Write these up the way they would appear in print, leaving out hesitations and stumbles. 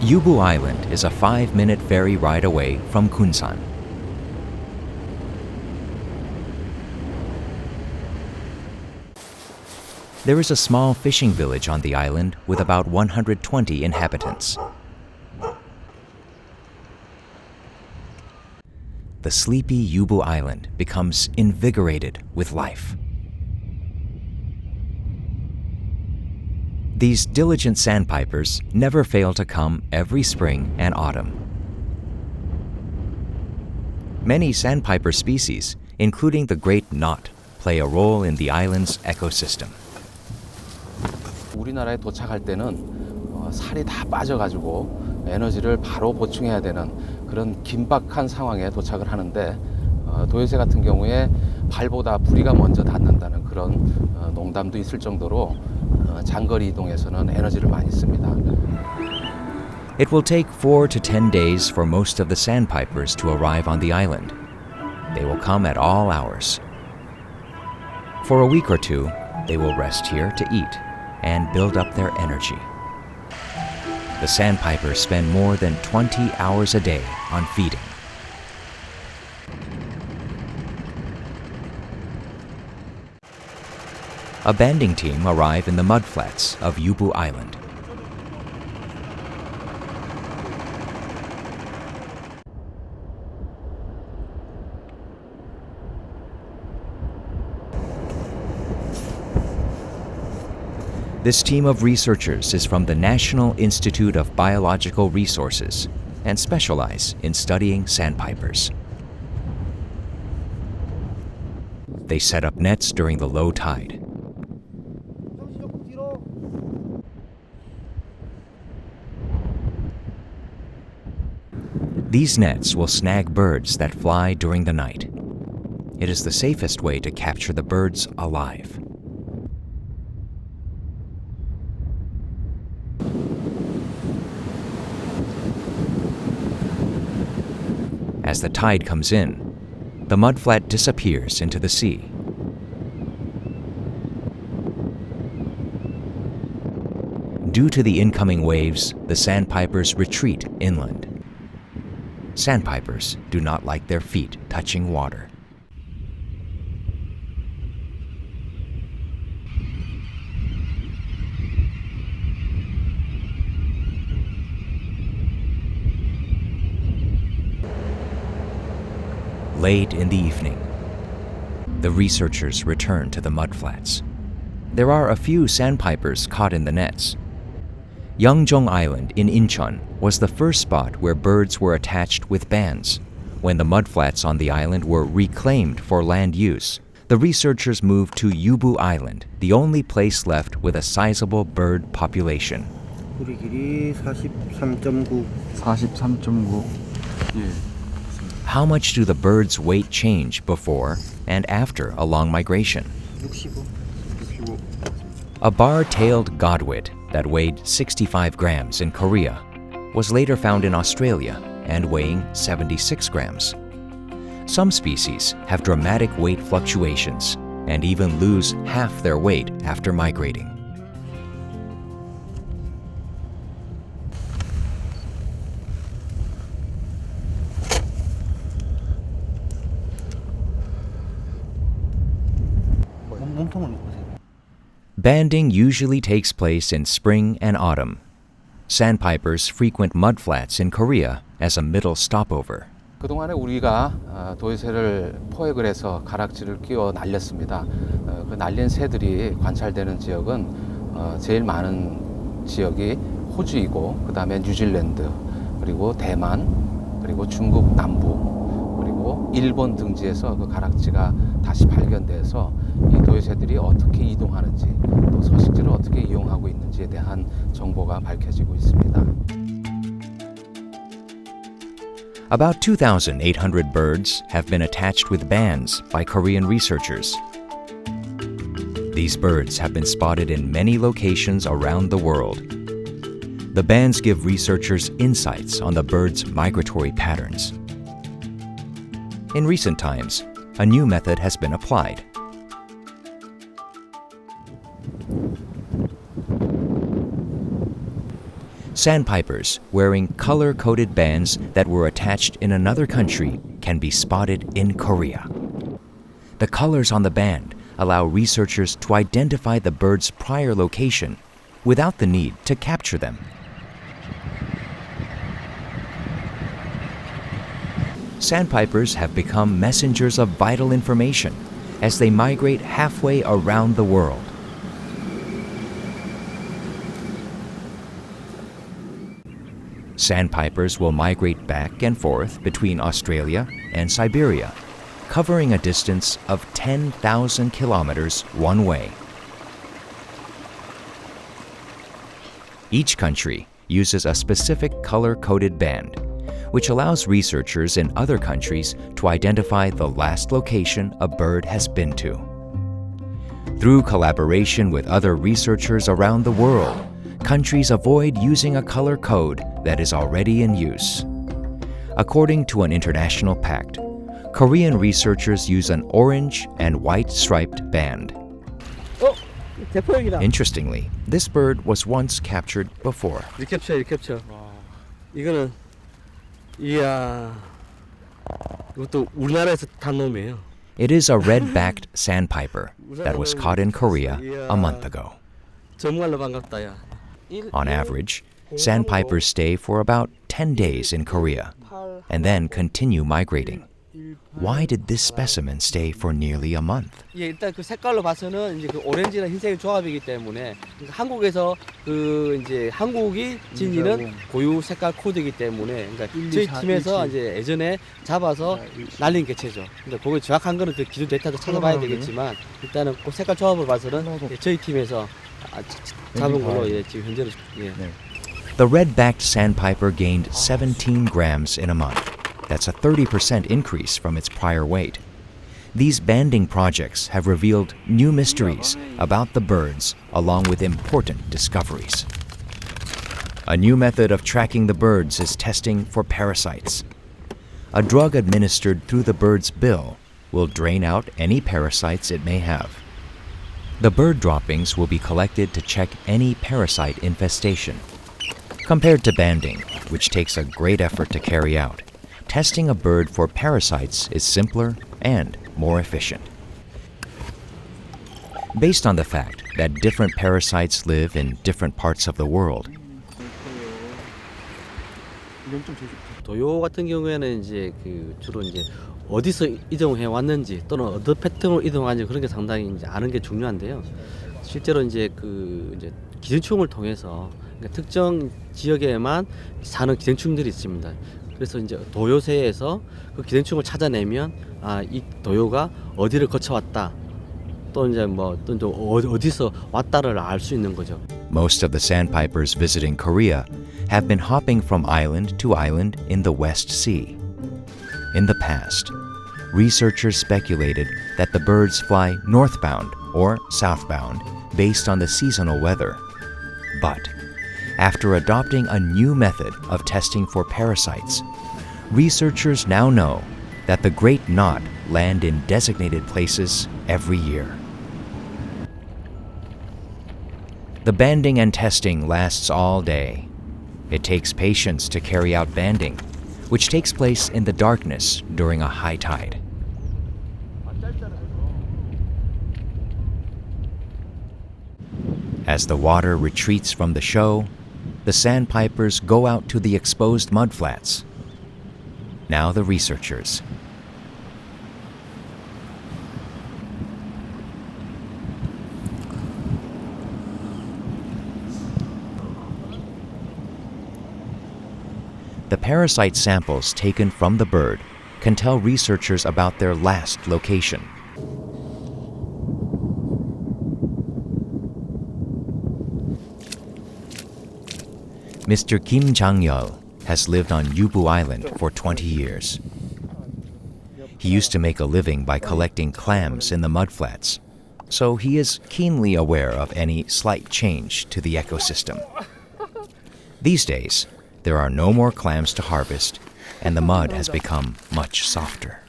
Yubu Island is a 5-minute ferry ride away from Kunsan. There is a small fishing village on the island with about 120 inhabitants. The sleepy Yubu Island becomes invigorated with life. These diligent sandpipers never fail to come every spring and autumn. Many sandpiper species, including the great knot, play a role in the island's ecosystem. 우리나라에 도착할 때는 살이 다 빠져가지고 에너지를 바로 보충해야 되는 그런 긴박한 상황에 도착을 하는데 도요새 같은 경우에 발보다 부리가 먼저 닿는다는 그런 농담도 있을 정도로 장거리 이동에서는 에너지를 많이 씁니다. It will take 4 to 10 days for most of the sandpipers to arrive on the island. They will come at all hours. For a week or two, they will rest here to eat and build up their energy. The sandpipers spend more than 20 hours a day on feeding. A banding team arrive in the mudflats of Yubu Island. This team of researchers is from the National Institute of Biological Resources and specialize in studying sandpipers. They set up nets during the low tide. These nets will snag birds that fly during the night. It is the safest way to capture the birds alive. As the tide comes in, the mudflat disappears into the sea. Due to the incoming waves, the sandpipers retreat inland. Sandpipers do not like their feet touching water. Late in the evening, the researchers return to the mudflats. There are a few sandpipers caught in the nets. Yeongjong Island in Incheon was the first spot where birds were attached with bands. When the mudflats on the island were reclaimed for land use, the researchers moved to Yubu Island, the only place left with a sizable bird population. 뿌리 길이 43.9. 43.9. 예. How much do the birds' weight change before and after a long migration? 65. A bar-tailed godwit that weighed 65 grams in Korea was later found in Australia and weighing 76 grams. Some species have dramatic weight fluctuations and even lose half their weight after migrating. Banding usually takes place in spring and autumn. Sandpipers frequent mudflats in Korea as a middle stopover. 그동안에 우리가 도요새를 포획을 해서 가락지를 끼워 날렸습니다. 그 날린 새들이 관찰되는 지역은 제일 많은 지역이 호주이고 그 다음에 뉴질랜드 그리고 대만 그리고 중국 남부 그리고 일본 등지에서 그 가락지가 다시 발견돼서 이 도요새들이 어떻게 이동하는지 또 서식지를 어떻게 이용하고 있는지에 대한 정보가 밝혀지고 있습니다. About 2,800 birds have been attached with bands by Korean researchers. These birds have been spotted in many locations around the world. The bands give researchers insights on the birds' migratory patterns. In recent times, a new method has been applied. Sandpipers wearing color-coded bands that were attached in another country can be spotted in Korea. The colors on the band allow researchers to identify the bird's prior location without the need to capture them. Sandpipers have become messengers of vital information as they migrate halfway around the world. Sandpipers will migrate back and forth between Australia and Siberia, covering a distance of 10,000 kilometers one way. Each country uses a specific color-coded band, which allows researchers in other countries to identify the last location a bird has been to. Through collaboration with other researchers around the world, countries avoid using a color code that is already in use. According to an international pact, Korean researchers use an orange and white striped band. 대포역이다. Interestingly, this bird was once captured before. 이렇게 이거는 이야. 이것도 우리나라에서 탄 놈이에요. It is a red-backed sandpiper that was caught in Korea a month ago. 정말로 반갑다 야. On average, sandpipers stay for about 10 days in Korea and then continue migrating. Why did this specimen stay for nearly a month? 예, 일단 그 색깔로 봐서는 이제 그 오렌지랑 흰색의 조합이기 때문에 그러니까 한국에서 그 이제 한국이 지니는 고유 색깔 코드이기 때문에 그러니까 저희 팀에서 이제 예전에 잡아서 날린 개체죠. 근데 그거 정확한 거는 그 기존 데이터도 찾아봐야 되겠지만 일단은 그 색깔 조합을 봐서는 예, 저희 팀에서 잡은 걸로 예, 지금 현재는 예. The red-backed sandpiper gained 17 grams in a month. That's a 30% increase from its prior weight. These banding projects have revealed new mysteries about the birds, along with important discoveries. A new method of tracking the birds is testing for parasites. A drug administered through the bird's bill will drain out any parasites it may have. The bird droppings will be collected to check any parasite infestation. Compared to banding, which takes a great effort to carry out, testing a bird for parasites is simpler and more efficient. Based on the fact that different parasites live in different parts of the world, 도요 같은 경우에는 이제 그 주로 이제 어디서 이동해 왔는지 또는 어떤 패턴으로 이동하는지 그런 게 상당히 이제 아는 게 중요한데요. 실제로 이제 그 이제 기생충을 통해서 그러니까 특정 지역에만 사는 기생충들이 있습니다. 그래서 이제 도요새에서 그 기생충을 찾아내면 이 도요가 어디를 거쳐왔다 또 이제 또 어디서 왔다를 알 수 있는 거죠. most of the sandpipers visiting Korea have been hopping from island to island in the West Sea. In the past, researchers speculated that the birds fly northbound or southbound based on the seasonal weather. But after adopting a new method of testing for parasites, researchers now know that the great knot land in designated places every year. The banding and testing lasts all day. It takes patience to carry out banding, which takes place in the darkness during a high tide. As the water retreats from the show, the sandpipers go out to the exposed mudflats. Now the researchers. The parasite samples taken from the bird can tell researchers about their last location. Mr. Kim Jang-yeol has lived on Yubu Island for 20 years. He used to make a living by collecting clams in the mudflats, so he is keenly aware of any slight change to the ecosystem. These days, there are no more clams to harvest, and the mud has become much softer.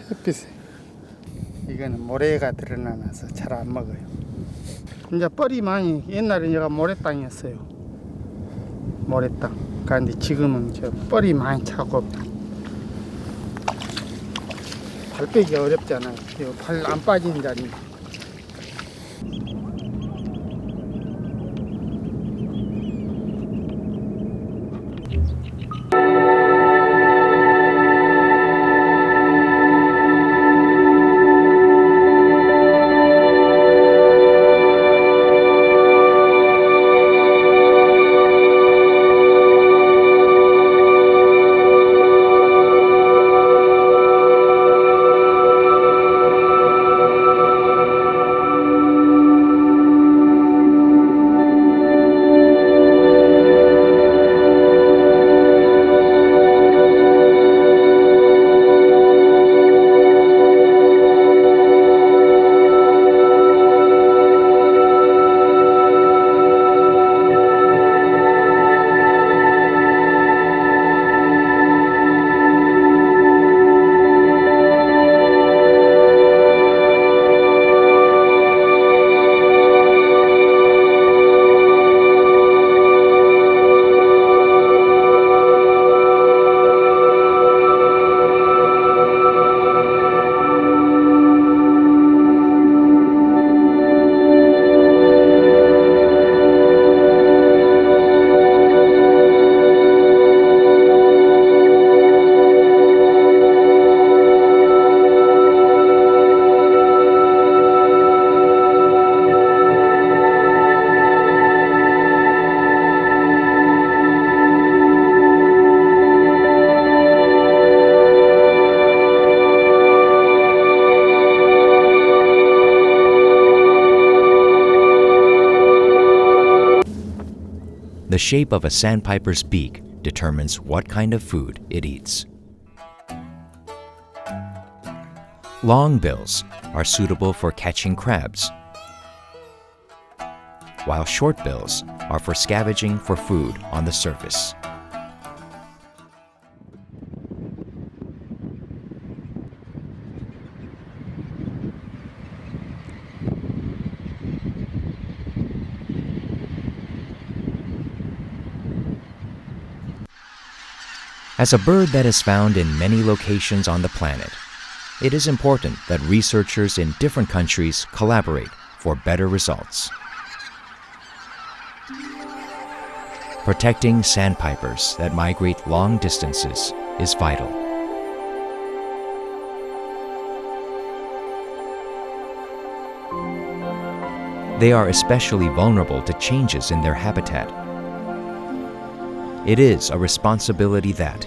햇빛에 이거는 모래가 드러나서 잘 안 먹어요. 이제 뻘이 많이 옛날에 여기가 모래 땅이었어요. 모래떡. 그런데 지금은 저 뻘이 많이 차고 발 빼기 어렵잖아요. 발 안 빠지는 자리. The shape of a sandpiper's beak determines what kind of food it eats. Long bills are suitable for catching crabs, while short bills are for scavenging for food on the surface. As a bird that is found in many locations on the planet, it is important that researchers in different countries collaborate for better results. Protecting sandpipers that migrate long distances is vital. They are especially vulnerable to changes in their habitat. It is a responsibility that,